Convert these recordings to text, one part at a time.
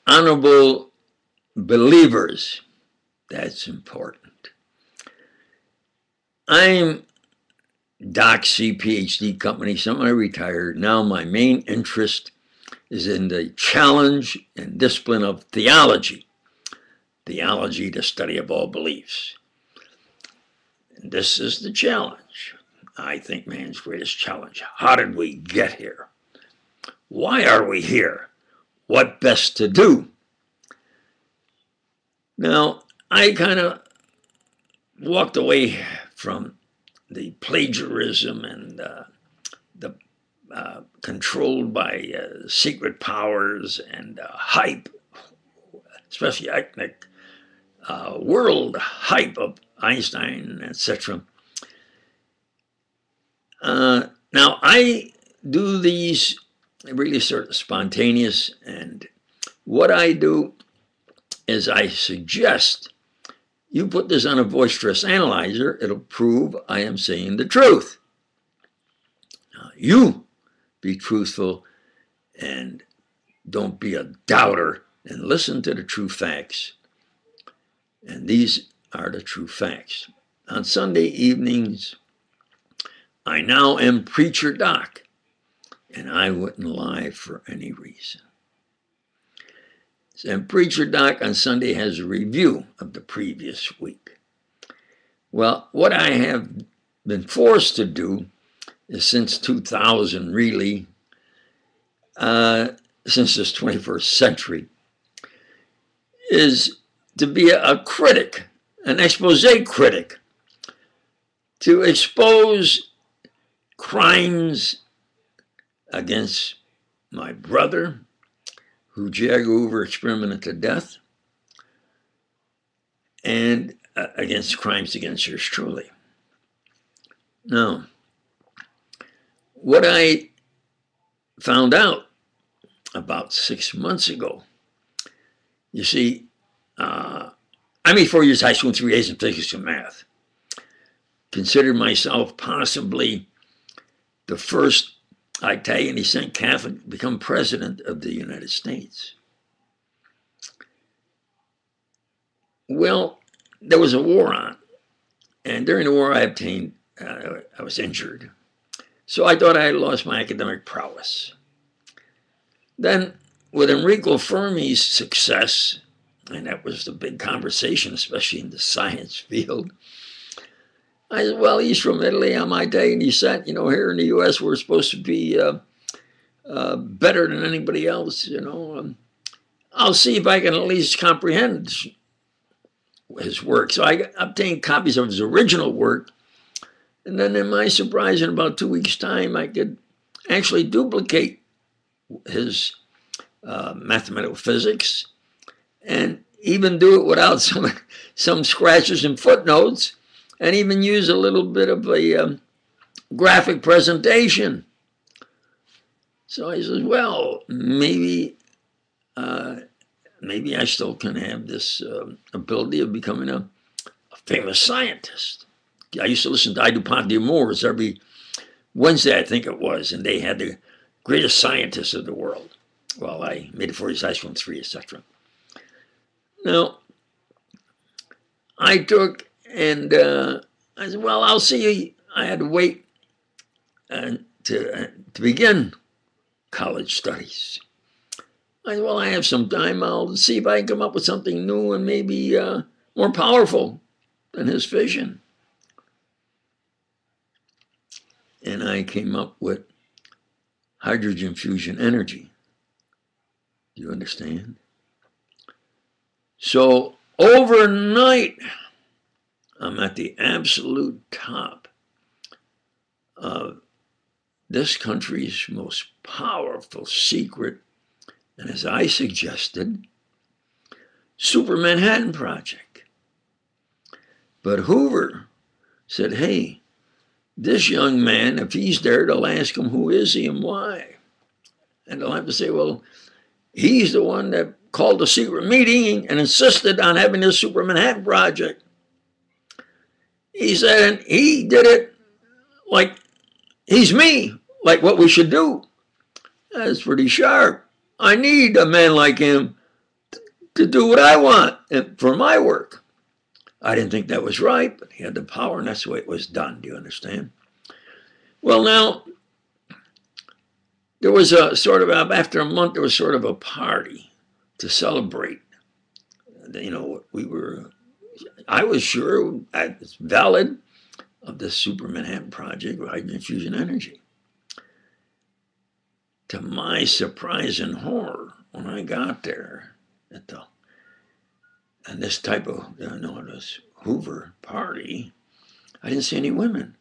honorable believers. That's important. I'm Doxy, PhD company, semi-retired. Now my main interest is in the challenge and discipline of theology. Theology, the study of all beliefs. And this is the challenge. I think man's greatest challenge. How did we get here? Why are we here? What best to do? Now, I kind of walked away from the plagiarism and the controlled by secret powers and hype, especially ethnic world hype of Einstein, etc. Now, I do these really sort of spontaneous, and what I do is I suggest you put this on a boisterous analyzer, it'll prove I am saying the truth. Now, you be truthful and don't be a doubter and listen to the true facts. And these are the true facts. On Sunday evenings, I now am Preacher Doc, and I wouldn't lie for any reason. And Preacher Doc on Sunday has a review of the previous week. Well, what I have been forced to do is since 2000, really, since this 21st century, is to be a critic, an expose critic, to expose crimes against my brother, who Edgar Hoover experimented to death, and against crimes against yours truly. Now, what I found out about 6 months ago, you see, I made 4 years high school and 3 A's in physics and math. Considered myself possibly the first Italian descent Catholic to become president of the United States. Well, there was a war on, and during the war I was injured. So I thought I had lost my academic prowess. Then with Enrico Fermi's success, and that was the big conversation, especially in the science field, I said, well, he's from Italy, I'm Italian descent. You know, here in the U.S., we're supposed to be better than anybody else, you know. I'll see if I can at least comprehend his work. So I obtained copies of his original work. And then in my surprise, in about 2 weeks' time, I could actually duplicate his mathematical physics and even do it without some scratches and footnotes, and even use a little bit of a graphic presentation. So I said, well, maybe I still can have this ability of becoming a famous scientist. I used to listen to I DuPont the Amours every Wednesday, I think it was, and they had the greatest scientists of the world. Well, I made it 4 years high school and 3, etc. Now, I took and I said, well, I'll see you. I had to wait to begin college studies. I said, well, I have some time. I'll see if I can come up with something new and maybe more powerful than his vision. And I came up with hydrogen fusion energy. Do you understand? So overnight, I'm at the absolute top of this country's most powerful secret, and as I suggested, Super Manhattan Project. But Hoover said, hey, this young man, if he's there, they'll ask him who is he and why. And they'll have to say, well, he's the one that called a secret meeting and insisted on having this Super Manhattan Project. He said, and he did it like he's me, like what we should do. That's pretty sharp. I need a man like him to do what I want for my work. I didn't think that was right, but he had the power, and that's the way it was done. Do you understand? Well, now, there was a sort of, after a month, there was sort of a party to celebrate. You know, I was sure it's valid of the Super Manhattan Project with hydrogen fusion energy. To my surprise and horror, when I got there and this type of, this Hoover party, I didn't see any women.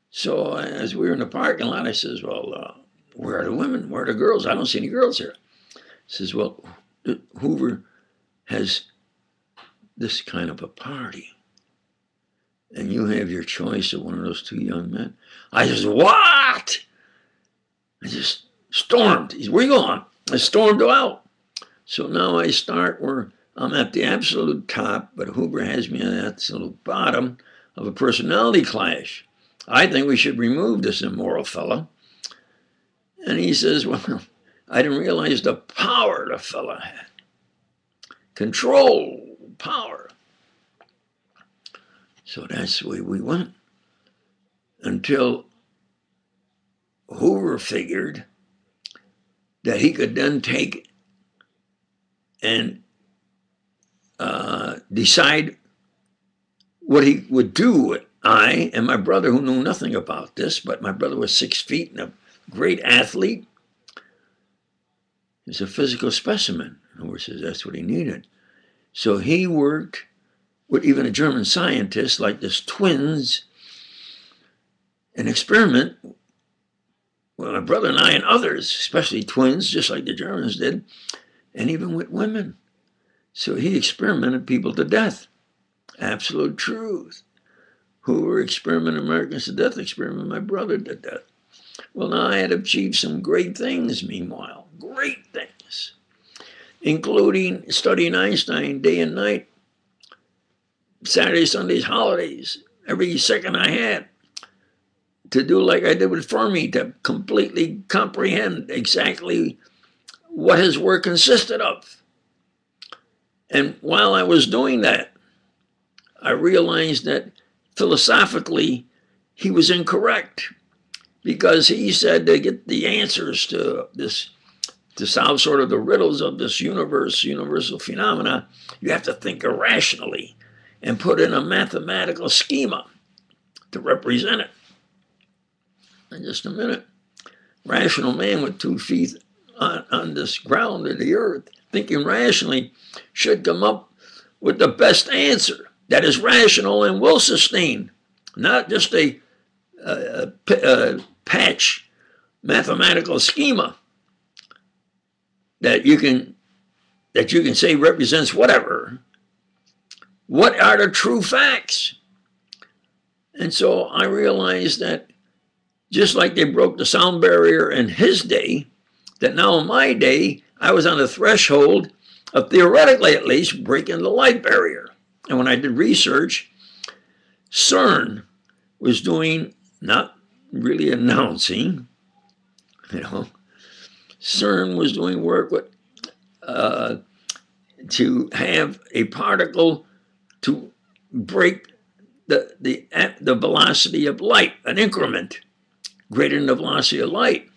So as we were in the parking lot, I says, well, where are the women? Where are the girls? I don't see any girls here. He says, well, Hoover has this kind of a party, and you have your choice of one of those two young men. I says, what? I just stormed. He said, where you going? I stormed out. So now I start where I'm at the absolute top, but Hoover has me at the absolute bottom of a personality clash. I think we should remove this immoral fellow. And he says, well, I didn't realize the power the fellow had. Control, power. So that's the way we went. Until Hoover figured that he could then take and decide what he would do with I and my brother, who knew nothing about this, but my brother was 6 feet and a great athlete. He was a physical specimen. Hoover says that's what he needed. So he worked with even a German scientist like this twins, an experiment with my brother and I and others, especially twins, just like the Germans did, and even with women. So he experimented people to death. Absolute truth. Hoover experimented Americans to death, experimented my brother to death. Well, now I had achieved some great things, meanwhile. Great things. Including studying Einstein day and night, Saturdays, Sundays, holidays, every second I had, to do like I did with Fermi, to completely comprehend exactly what his work consisted of. And while I was doing that, I realized that philosophically he was incorrect, because he said to get the answers to this, to solve sort of the riddles of this universal phenomena, you have to think irrationally and put in a mathematical schema to represent it. In just a minute, rational man with 2 feet on this ground of the earth, thinking rationally, should come up with the best answer that is rational and will sustain, not just a patch mathematical schema that you can say represents whatever. What are the true facts? And so I realized that just like they broke the sound barrier in his day, that now in my day, I was on the threshold of, theoretically at least, breaking the light barrier. And when I did research, CERN was doing, not really announcing, CERN was doing work with, to have a particle to break the velocity of light, an increment greater than the velocity of light.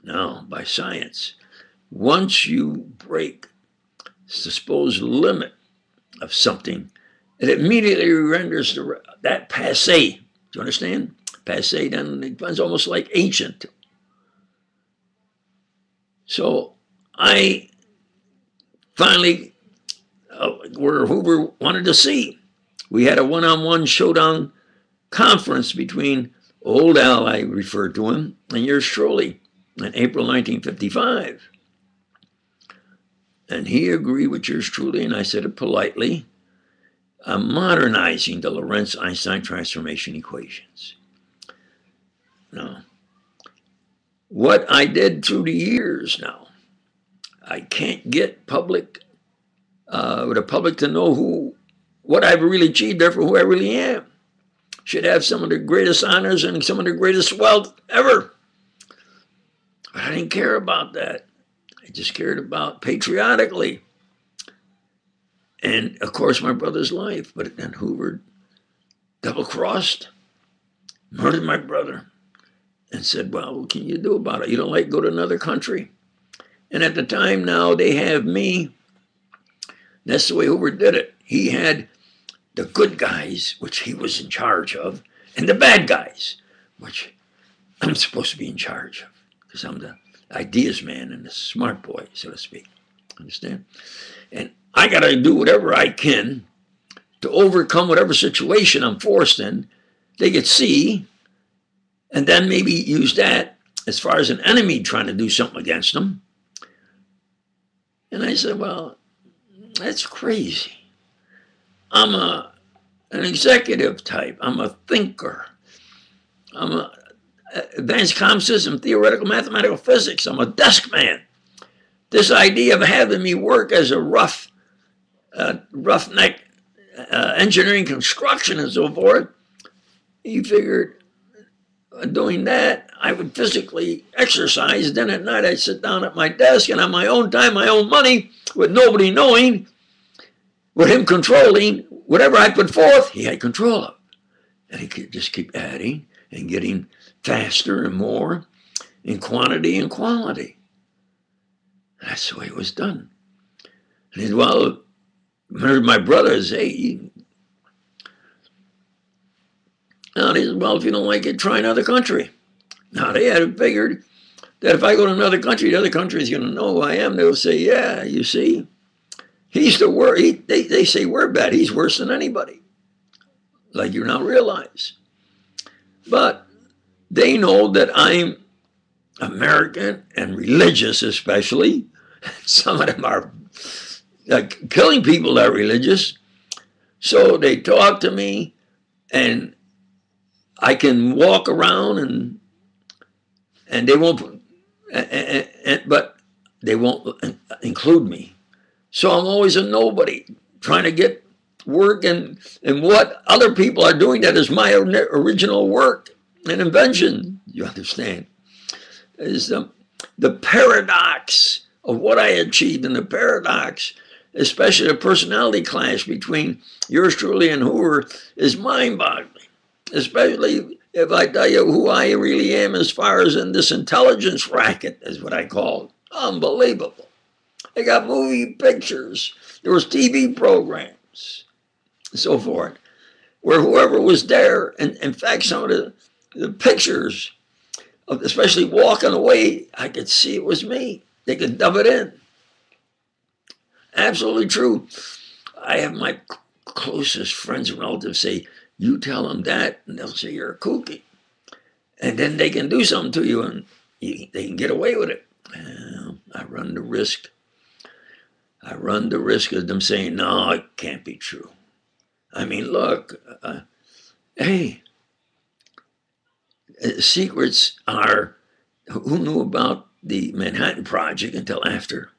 Now, by science, once you break the supposed limit of something, it immediately renders that passé. Do you understand? Passé then becomes almost like ancient. So I finally, where Hoover wanted to see, we had a one-on-one showdown conference between old Al, I referred to him, and yours truly, in April 1955. And he agreed with yours truly, and I said it politely, I'm modernizing the Lorentz-Einstein transformation equations. Now, what I did through the years now, I can't get the public to know what I've really achieved, therefore who I really am. Should have some of the greatest honors and some of the greatest wealth ever. But I didn't care about that. I just cared about patriotically And, of course, my brother's life. But then Hoover double-crossed, murdered my brother, and said, well, what can you do about it? You don't like go to another country? And at the time now, they have me. That's the way Hoover did it. He had the good guys, which he was in charge of, and the bad guys, which I'm supposed to be in charge of, because I'm the ideas man and the smart boy, so to speak. Understand? And I got to do whatever I can to overcome whatever situation I'm forced in. They could see, and then maybe use that as far as an enemy trying to do something against them. And I said, well, that's crazy. I'm an executive type. I'm a thinker. I'm a advanced comm system, theoretical mathematical physics. I'm a desk man. This idea of having me work as a roughneck engineering construction and so forth, he figured doing that, I would physically exercise. Then at night I'd sit down at my desk and on my own time, my own money, with nobody knowing, with him controlling whatever I put forth, he had control of. And he could just keep adding and getting faster and more in quantity and quality. That's the way it was done. And he said, well, my brother said, hey, now he said, well, if you don't like it, try another country. Now they had figured that if I go to another country, the other country is going to know who I am. They'll say, yeah, you see, he's the worst. They say we're bad. He's worse than anybody. Like you now realize. But they know that I'm American and religious, especially. Some of them are killing people that are religious. So they talk to me, and I can walk around, and they won't, but they won't include me. So I'm always a nobody, trying to get work, and what other people are doing that is my original work and invention, you understand, is the paradox of what I achieved, and the paradox, especially the personality clash between yours truly and Hoover, is mind-boggling. Especially if I tell you who I really am as far as in this intelligence racket, is what I call it. Unbelievable. They got movie pictures. There was TV programs, and so forth, where whoever was there, and in fact, some of the pictures, of especially walking away, I could see it was me. They could dub it in. Absolutely true. I have my closest friends and relatives say, you tell them that, and they'll say you're a kooky. And then they can do something to you, and they can get away with it. Well, I run the risk. I run the risk of them saying, no, it can't be true. I mean, look, hey, secrets are, who knew about the Manhattan Project until after?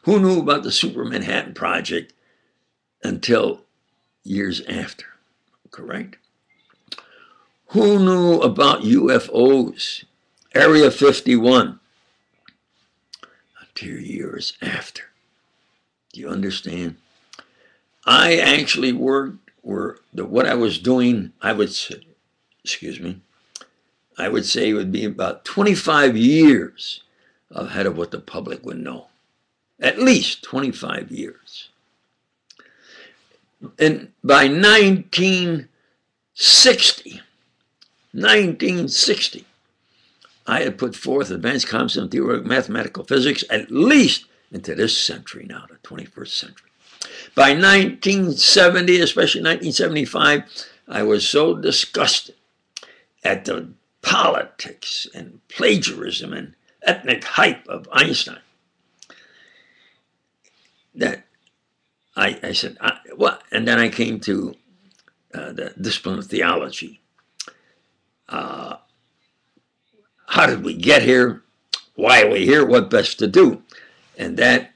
Who knew about the Super Manhattan Project until years after? Correct? Who knew about UFOs, Area 51, until years after? Do you understand? I actually worked what I was doing, I would say it would be about 25 years ahead of what the public would know. At least 25 years. And by 1960, I had put forth advanced concepts in theoretical mathematical physics, at least into this century now, the 21st century. By 1970, especially 1975, I was so disgusted at the politics and plagiarism and ethnic hype of Einstein that I said, what? And then I came to the discipline of theology. How did we get here? Why are we here? What best to do? And that,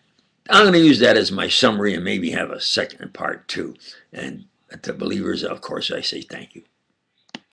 I'm going to use that as my summary and maybe have a second part too. And to believers, of course, I say thank you.